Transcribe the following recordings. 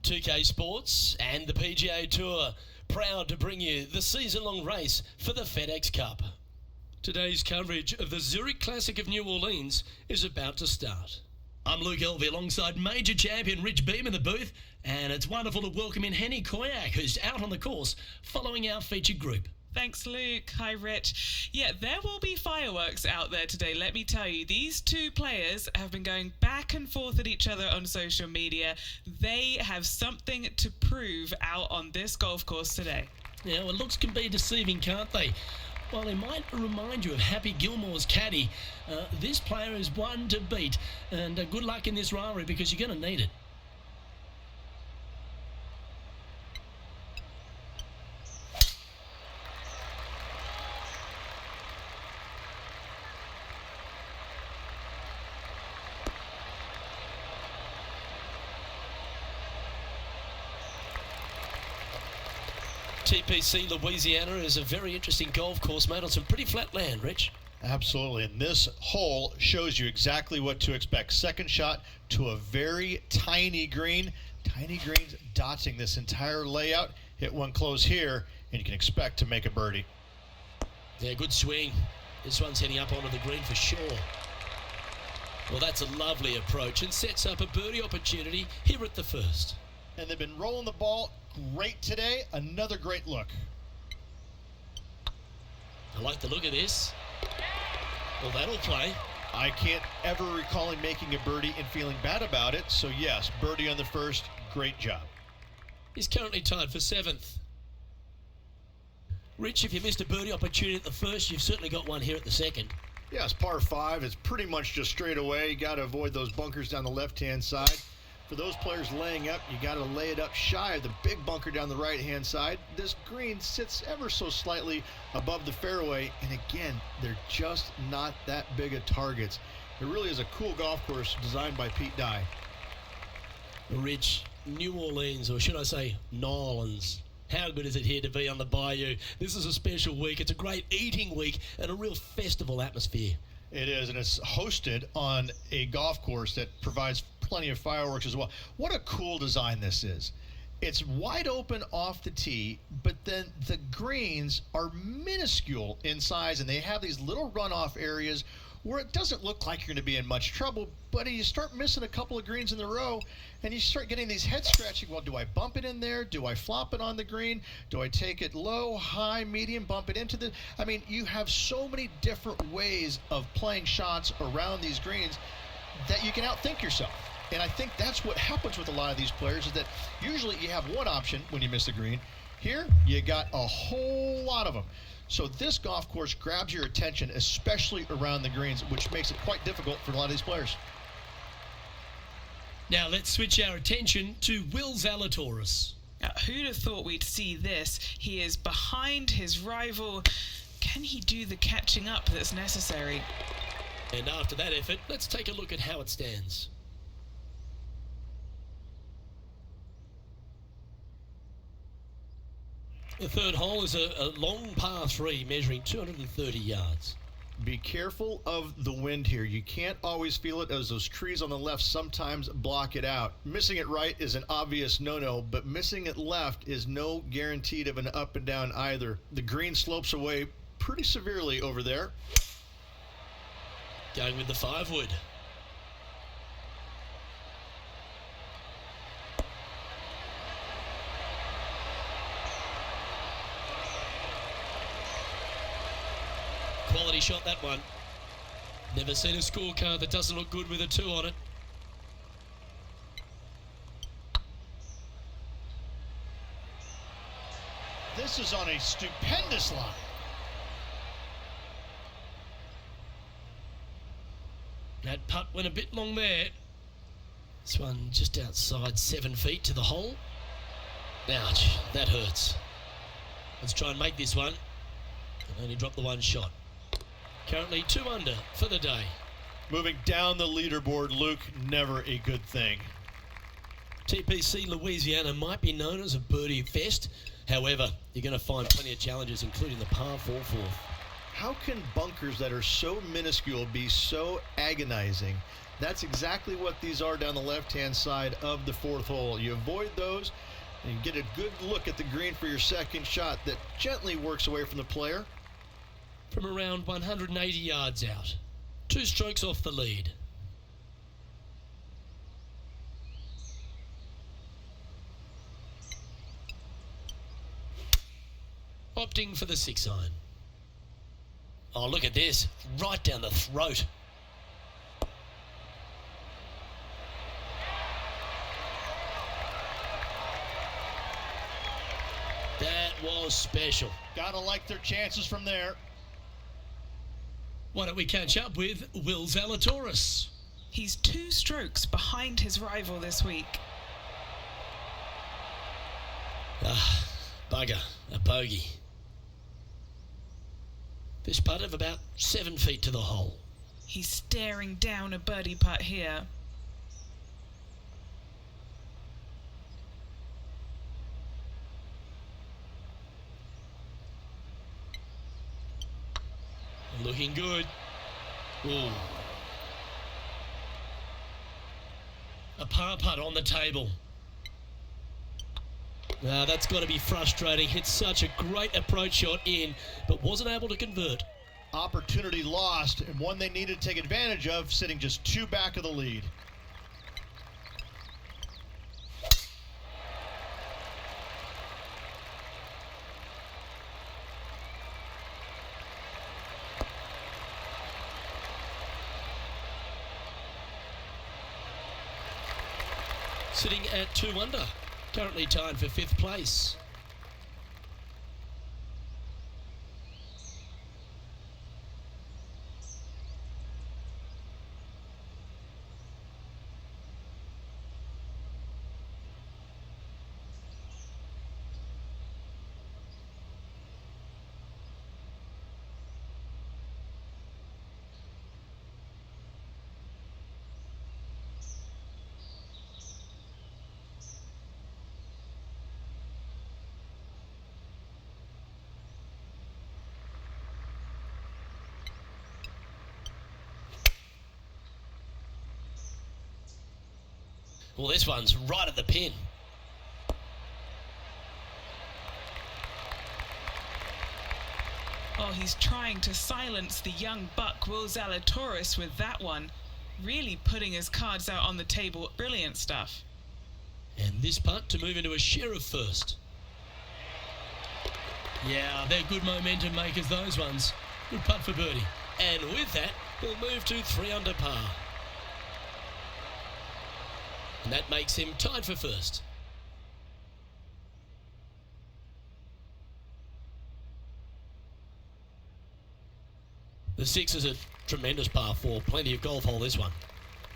2K Sports and the PGA Tour, proud to bring you the season-long race for the FedEx Cup. Today's coverage of the Zurich Classic of New Orleans is about to start. I'm Luke Elvey alongside major champion Rich Beam in the booth, and it's wonderful to welcome in Henny Koyak, who's out on the course following our featured group. Thanks, Luke. Hi, Rich. Yeah, there will be fireworks out there today, let me tell you. These two players have been going back and forth at each other on social media. They have something to prove out on this golf course today. Yeah, well, looks can be deceiving, can't they? While they might remind you of Happy Gilmore's caddy, this player is one to beat. And good luck in this rivalry because you're going to need it. TPC Louisiana is a very interesting golf course, mate, on some pretty flat land, Rich. Absolutely, and this hole shows you exactly what to expect. Second shot to a very tiny green. Tiny greens dotting this entire layout. Hit one close here, and you can expect to make a birdie. Yeah, good swing. This one's heading up onto the green for sure. Well, that's a lovely approach and sets up a birdie opportunity here at the first. And they've been rolling the ball great today. Another great look. I like the look of this. Well, that'll play. I can't ever recall him making a birdie and feeling bad about it. So yes, birdie on the first, great job. He's currently tied for 7th. Rich, if you missed a birdie opportunity at the first, you've certainly got one here at the second. Yeah, it's par 5. It's pretty much just straight away. You got to avoid those bunkers down the left-hand side. For those players laying up, you got to lay it up shy of the big bunker down the right-hand side. This green sits ever so slightly above the fairway, and again, they're just not that big of targets. It really is a cool golf course designed by Pete Dye. Rich, New Orleans, or should I say New Orleans. How good is it here to be on the Bayou? This is a special week. It's a great eating week and a real festival atmosphere. It is, and it's hosted on a golf course that provides plenty of fireworks as well. What a cool design this is. It's wide open off the tee, but then the greens are minuscule in size, and they have these little runoff areas where it doesn't look like you're going to be in much trouble, but you start missing a couple of greens in a row, and you start getting these head scratching. Well, do I bump it in there? Do I flop it on the green? Do I take it low, high, medium, bump it into the... I mean, you have so many different ways of playing shots around these greens that you can outthink yourself. And I think that's what happens with a lot of these players, is that usually you have one option when you miss the green. Here, you got a whole lot of them. So this golf course grabs your attention, especially around the greens, which makes it quite difficult for a lot of these players. Now let's switch our attention to Will Zalatoris. Who'd have thought we'd see this? He is behind his rival. Can he do the catching up that's necessary? And after that effort, let's take a look at how it stands. The third hole is a long par 3 measuring 230 yards. Be careful of the wind here. You can't always feel it, as those trees on the left sometimes block it out. Missing it right is an obvious no-no, but missing it left is no guaranteed of an up and down either. The green slopes away pretty severely over there. Going with the 5-wood. Quality shot, that one. Never seen a scorecard that doesn't look good with a 2 on it. This is on a stupendous line. That putt went a bit long there. This one just outside 7 feet to the hole. Ouch, that hurts. Let's try and make this one. And only drop the one shot. Currently 2 under for the day. Moving down the leaderboard, Luke, never a good thing. TPC Louisiana might be known as a birdie fest. However, you're going to find plenty of challenges, including the par 4 fourth. How can bunkers that are so minuscule be so agonizing? That's exactly what these are down the left-hand side of the fourth hole. You avoid those and you get a good look at the green for your second shot that gently works away from the player. From around 180 yards out. 2 strokes off the lead. Opting for the 6-iron. Oh, look at this. Right down the throat. That was special. Gotta like their chances from there. Why don't we catch up with Will Zalatoris? He's 2 strokes behind his rival this week. Ah, bugger. A bogey. This putt of about 7 feet to the hole. He's staring down a birdie putt here. Looking good. Ooh. A par putt on the table. That's got to be frustrating. Hit such a great approach shot in, but wasn't able to convert. Opportunity lost, and one they needed to take advantage of, sitting just 2 back of the lead. Sitting at 2 under. Currently tied for 5th place. Well, this one's right at the pin. Oh, he's trying to silence the young buck Will Zalatoris with that one. Really putting his cards out on the table. Brilliant stuff. And this putt to move into a share of first. Yeah, they're good momentum makers, those ones. Good putt for birdie. And with that, he'll move to 3 under par. And that makes him tied for first. The 6 is a tremendous par 4. Plenty of golf hole, this one.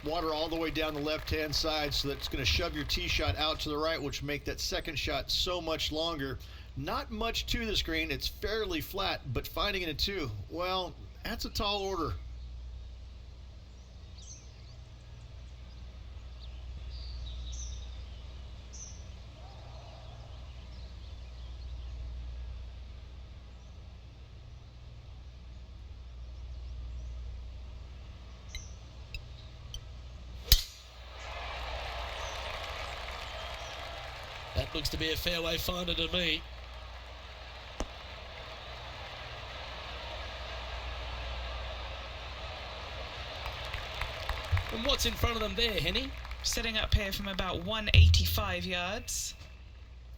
Water all the way down the left-hand side, so that's going to shove your tee shot out to the right, which will make that second shot so much longer. Not much to this green. It's fairly flat, but finding it a 2, well, that's a tall order. That looks to be a fairway finder to me. And what's in front of them there, Henny? Setting up here from about 185 yards.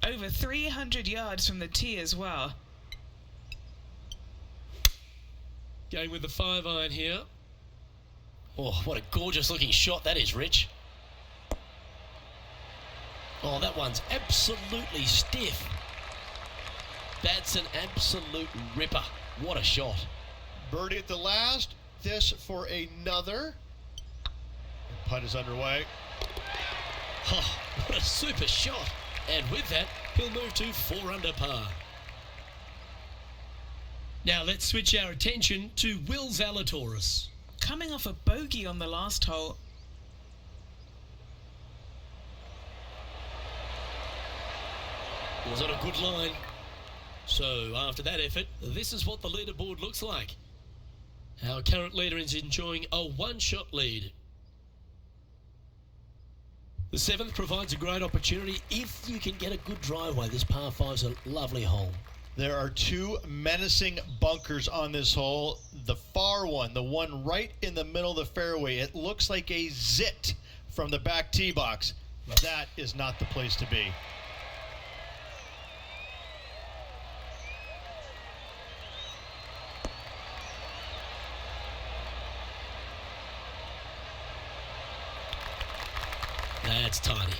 Over 300 yards from the tee as well. Going with the 5-iron here. Oh, what a gorgeous looking shot that is, Rich. Oh, that one's absolutely stiff. That's an absolute ripper. What a shot. Birdie at the last. This for another. The putt is underway. Oh, what a super shot. And with that, he'll move to 4 under par. Now let's switch our attention to Will Zalatoris. Coming off a bogey on the last hole. Was on a good line. So after that effort, this is what the leaderboard looks like. Our current leader is enjoying a one-shot lead. The 7th provides a great opportunity if you can get a good driveway. This par 5's a lovely hole. There are two menacing bunkers on this hole. The far one, the one right in the middle of the fairway, it looks like a zit from the back tee box. That is not the place to be. That's tiny.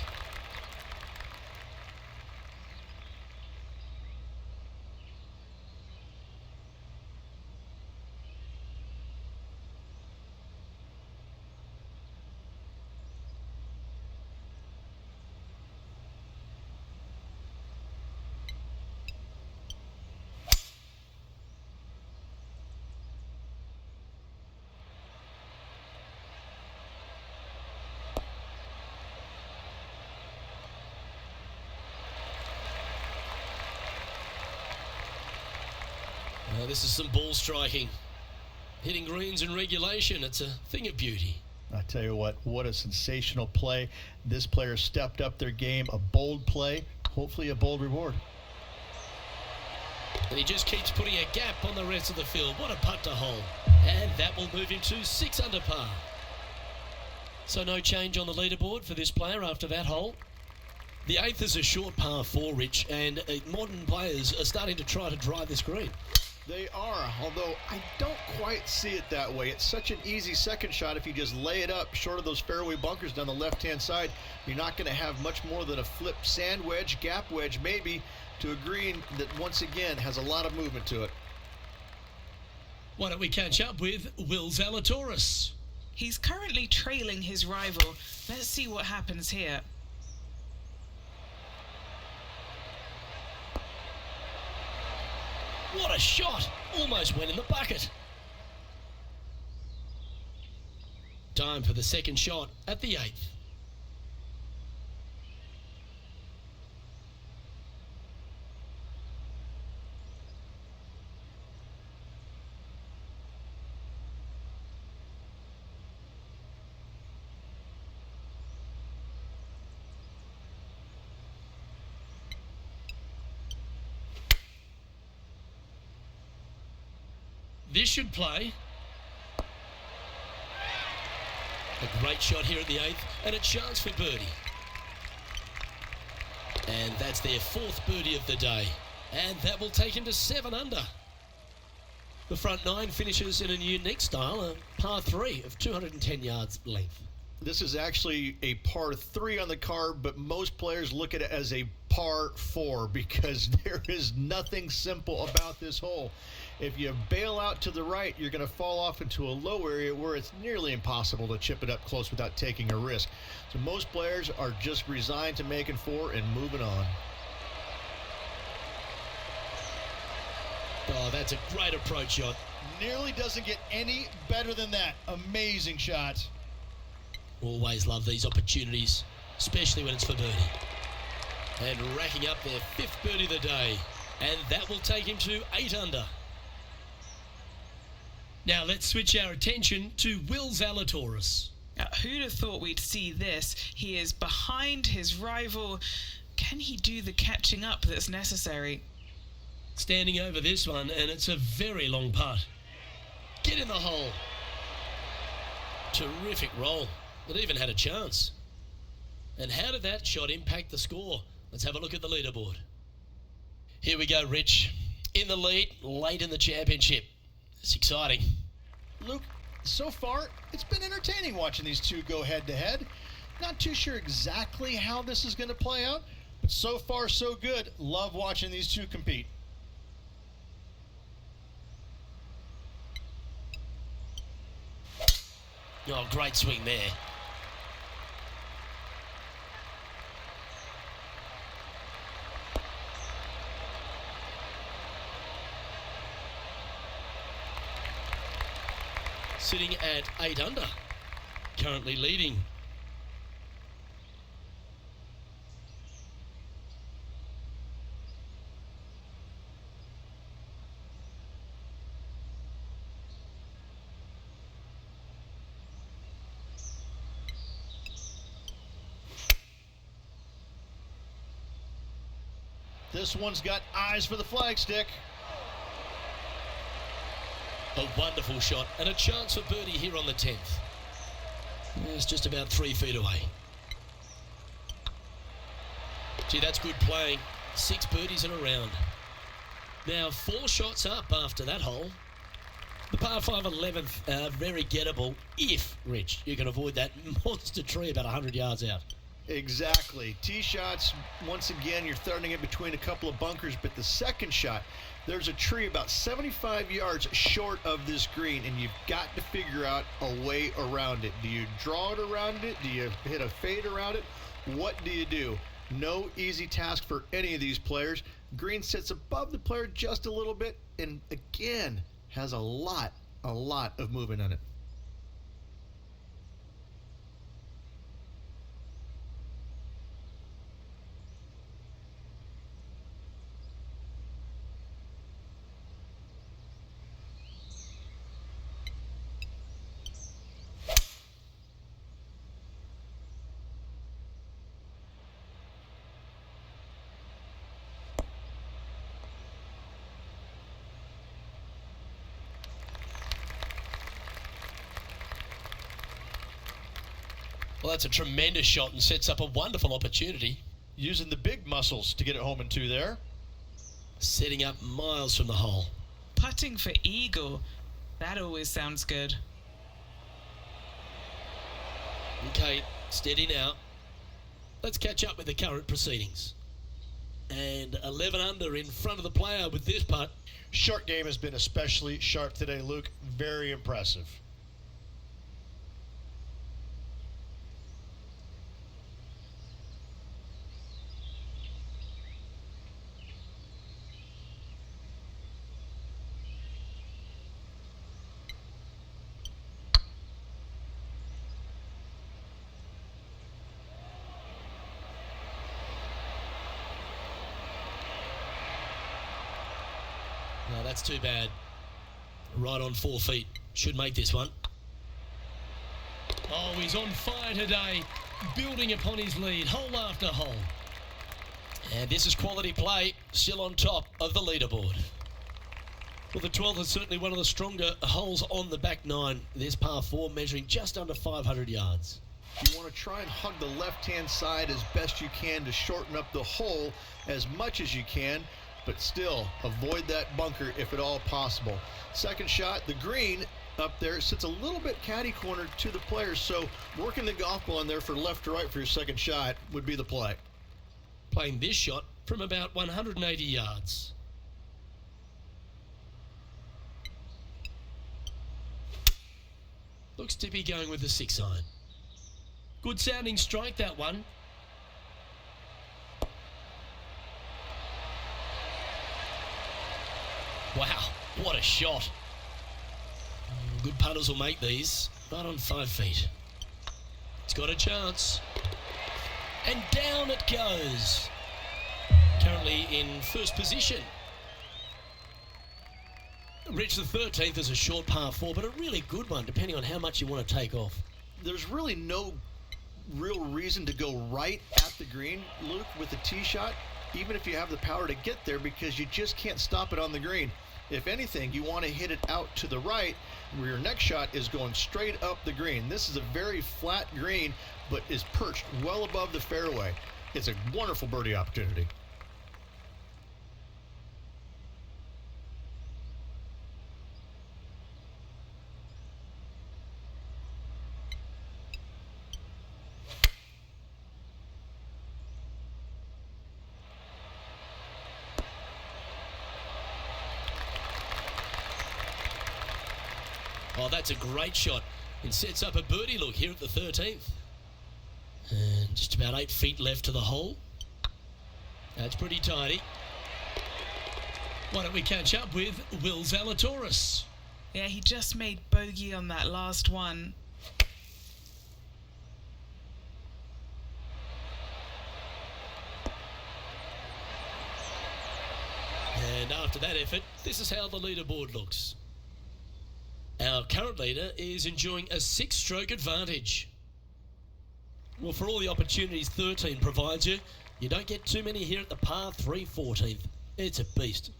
This is some ball striking. Hitting greens in regulation, it's a thing of beauty. I tell you what a sensational play. This player stepped up their game, a bold play, hopefully a bold reward. And he just keeps putting a gap on the rest of the field. What a putt to hole. And that will move him to 6 under par. So no change on the leaderboard for this player after that hole. The 8th is a short par 4, Rich, and modern players are starting to try to drive this green. They are, although I don't quite see it that way. It's such an easy second shot if you just lay it up short of those fairway bunkers down the left-hand side. You're not going to have much more than a flip sand wedge, gap wedge maybe, to a green that once again has a lot of movement to it. Why don't we catch up with Will Zalatoris? He's currently trailing his rival. Let's see what happens here. What a shot! Almost went in the bucket. Time for the second shot at the 8th. This should play. A great shot here at the 8th, and a chance for birdie. And that's their 4th birdie of the day. And that will take him to 7 under. The front 9 finishes in a unique style, a par 3 of 210 yards length. This is actually a par 3 on the card, but most players look at it as a par 4 because there is nothing simple about this hole. If you bail out to the right, you're going to fall off into a low area where it's nearly impossible to chip it up close without taking a risk. So most players are just resigned to making 4 and moving on. Oh, that's a great approach shot. Nearly doesn't get any better than that. Amazing shot. Always love these opportunities, especially when it's for birdie. And racking up their 5th birdie of the day. And that will take him to 8 under. Now let's switch our attention to Will Zalatoris. Now, who'd have thought we'd see this? He is behind his rival. Can he do the catching up that's necessary? Standing over this one, and it's a very long putt. Get in the hole. Terrific roll. It even had a chance. And how did that shot impact the score? Let's have a look at the leaderboard. Here we go, Rich. In the lead, late in the championship. It's exciting. Luke, so far, it's been entertaining watching these two go head-to-head. Not too sure exactly how this is going to play out, but so far, so good. Love watching these two compete. Oh, great swing there. Sitting at 8 under, currently leading. This one's got eyes for the flagstick. A wonderful shot and a chance for birdie here on the 10th. It's just about 3 feet away. Gee, that's good playing. 6 birdies in a round. Now 4 shots up after that hole. The par 5 11th, very gettable if, Rich, you can avoid that monster tree about 100 yards out. Exactly. Tee shots, once again, you're throwing it between a couple of bunkers, but the second shot, there's a tree about 75 yards short of this green, and you've got to figure out a way around it. Do you draw it around it? Do you hit a fade around it? What do you do? No easy task for any of these players. Green sits above the player just a little bit, and again, has a lot of movement on it. Well, that's a tremendous shot and sets up a wonderful opportunity. Using the big muscles to get it home in 2 there. Setting up miles from the hole. Putting for eagle. That always sounds good. Okay, steady now. Let's catch up with the current proceedings. And 11 under in front of the player with this putt. Short game has been especially sharp today, Luke. Very impressive. No, that's too bad. Right on 4 feet. Should make this one. Oh, he's on fire today. Building upon his lead, hole after hole. And this is quality play, still on top of the leaderboard. Well, the 12th is certainly one of the stronger holes on the back 9. This par 4 measuring just under 500 yards. You want to try and hug the left-hand side as best you can to shorten up the hole as much as you can, but still avoid that bunker if at all possible. Second shot, the green up there sits a little bit caddy cornered to the players, so working the golf ball in there for left to right for your second shot would be the play. Playing this shot from about 180 yards. Looks to be going with the 6 iron. Good sounding strike, that one. Wow, what a shot. Good putters will make these, right on 5 feet. It's got a chance. And down it goes. Currently in first position. Rich, the 13th is a short par 4, but a really good one, depending on how much you want to take off. There's really no real reason to go right at the green, Luke, with the tee shot, even if you have the power to get there, because you just can't stop it on the green. If anything, you want to hit it out to the right, where your next shot is going straight up the green. This is a very flat green, but is perched well above the fairway. It's a wonderful birdie opportunity. Oh, that's a great shot. It sets up a birdie look here at the 13th. And just about 8 feet left to the hole. That's pretty tidy. Why don't we catch up with Will Zalatoris? Yeah, he just made bogey on that last one. And after that effort, this is how the leaderboard looks. Our current leader is enjoying a 6-stroke advantage. Well, for all the opportunities 13 provides you, You don't get too many here at the par 3 14th. It's a beast.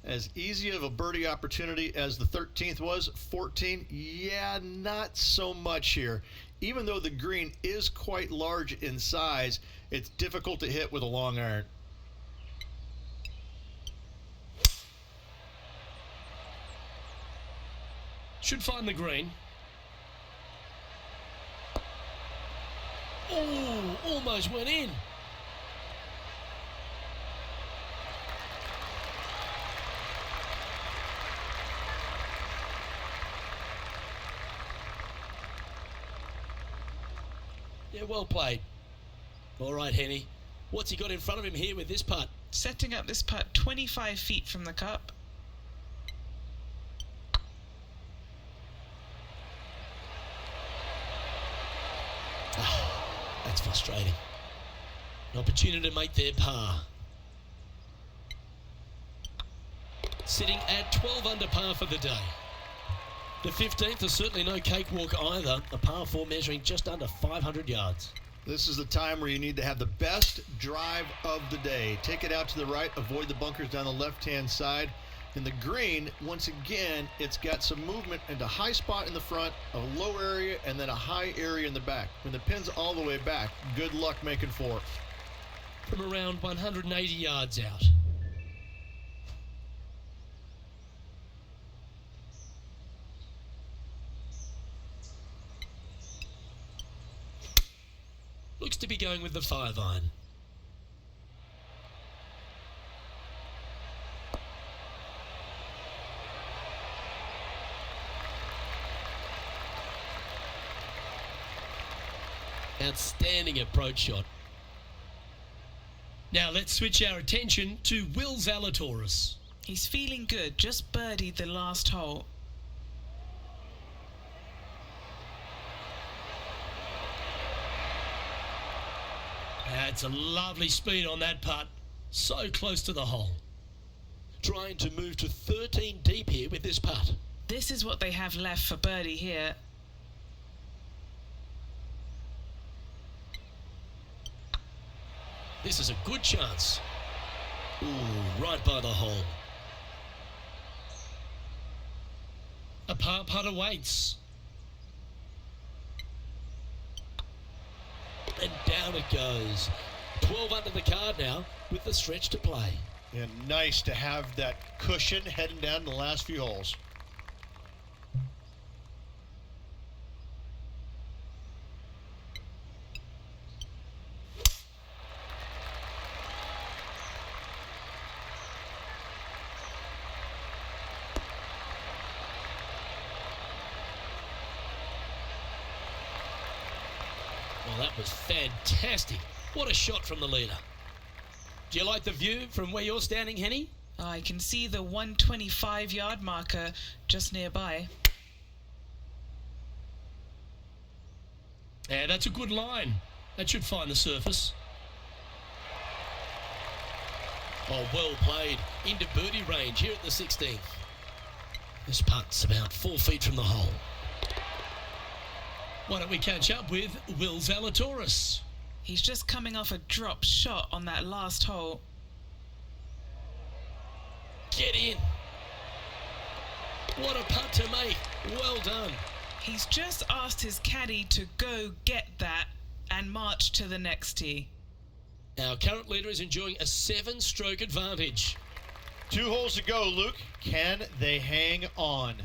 As easy of a birdie opportunity as the 13th was, 14, yeah, not so much here. Even though the green is quite large in size, it's difficult to hit with a long iron. Should find the green. Oh, almost went in. Yeah, well played. All right, Henny. What's he got in front of him here with this putt? Setting up this putt 25 feet from the cup. That's frustrating. An opportunity to make their par. Sitting at 12 under par for the day. The 15th is certainly no cakewalk either. A par 4 measuring just under 500 yards. This is the time where you need to have the best drive of the day. Take it out to the right, avoid the bunkers down the left-hand side. In the green, once again, it's got some movement into high spot in the front, a low area, and then a high area in the back. When the pin's all the way back, good luck making four. From around 180 yards out. Looks to be going with the 5-iron. Outstanding approach shot. Now let's switch our attention to Will Zalatoris. He's feeling good, just birdied the last hole. That's a lovely speed on that putt. So close to the hole. Trying to move to 13 deep here with this putt. This is what they have left for birdie here. This is a good chance. Ooh, right by the hole. A par putt awaits. And down it goes. 12 under the card now with the stretch to play. And nice to have that cushion heading down the last few holes. Well, that was fantastic. What a shot from the leader. Do you like the view from where you're standing, Henny? I can see the 125-yard marker just nearby. Yeah, that's a good line. That should find the surface. Oh, well played. Into birdie range here at the 16th. This putt's about 4 feet from the hole. Why don't we catch up with Will Zalatoris? He's just coming off a drop shot on that last hole. Get in. What a putt to make. Well done. He's just asked his caddy to go get that and march to the next tee. Our current leader is enjoying a 7-stroke advantage. 2 holes to go, Luke. Can they hang on?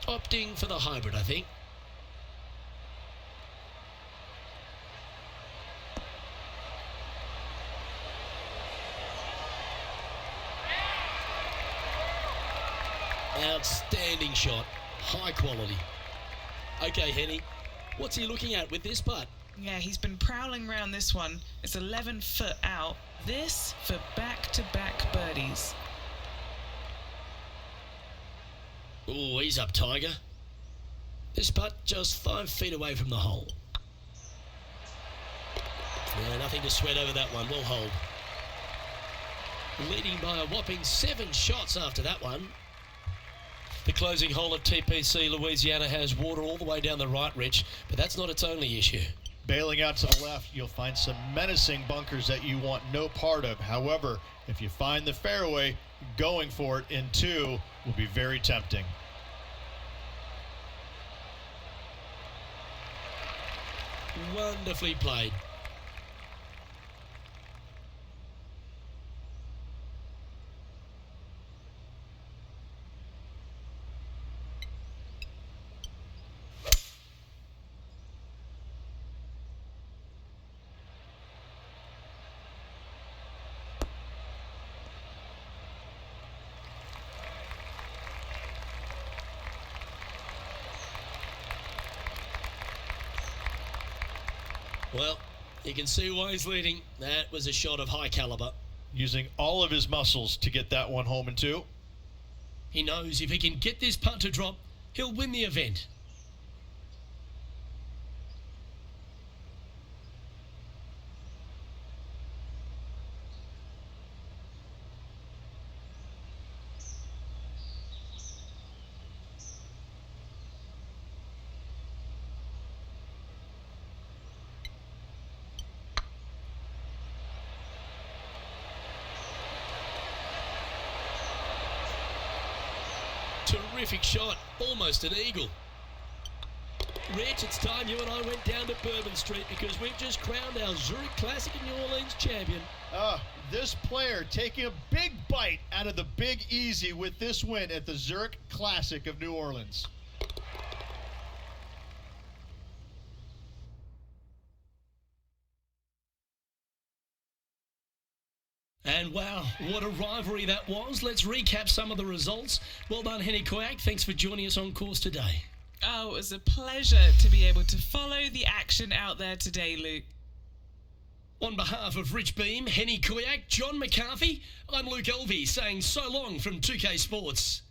Opting for the hybrid, I think. Outstanding shot. High quality. Okay, Henny. What's he looking at with this putt? Yeah, he's been prowling around this one. It's 11 foot out. This for back-to-back birdies. Oh, he's up, Tiger. This putt just 5 feet away from the hole. Yeah, nothing to sweat over that one. We'll hold. leading by a whopping 7 shots after that one. The closing hole at TPC Louisiana has water all the way down the right, Rich, but that's not its only issue. Bailing out to the left, you'll find some menacing bunkers that you want no part of. However, if you find the fairway, going for it in 2 will be very tempting. Wonderfully played. Well, you can see why he's leading. That was a shot of high caliber. Using all of his muscles to get that one home in 2. He knows if he can get this putt to drop, he'll win the event. Terrific shot, almost an eagle. Rich, it's time you and I went down to Bourbon Street because we've just crowned our Zurich Classic of New Orleans champion. This player taking a big bite out of the Big Easy with this win at the Zurich Classic of New Orleans. And wow, what a rivalry that was. Let's recap some of the results. Well done, Henny Koyak. Thanks for joining us on course today. Oh, it was a pleasure to be able to follow the action out there today, Luke. On behalf of Rich Beam, Henny Koyak, John McCarthy, I'm Luke Elvey saying so long from 2K Sports.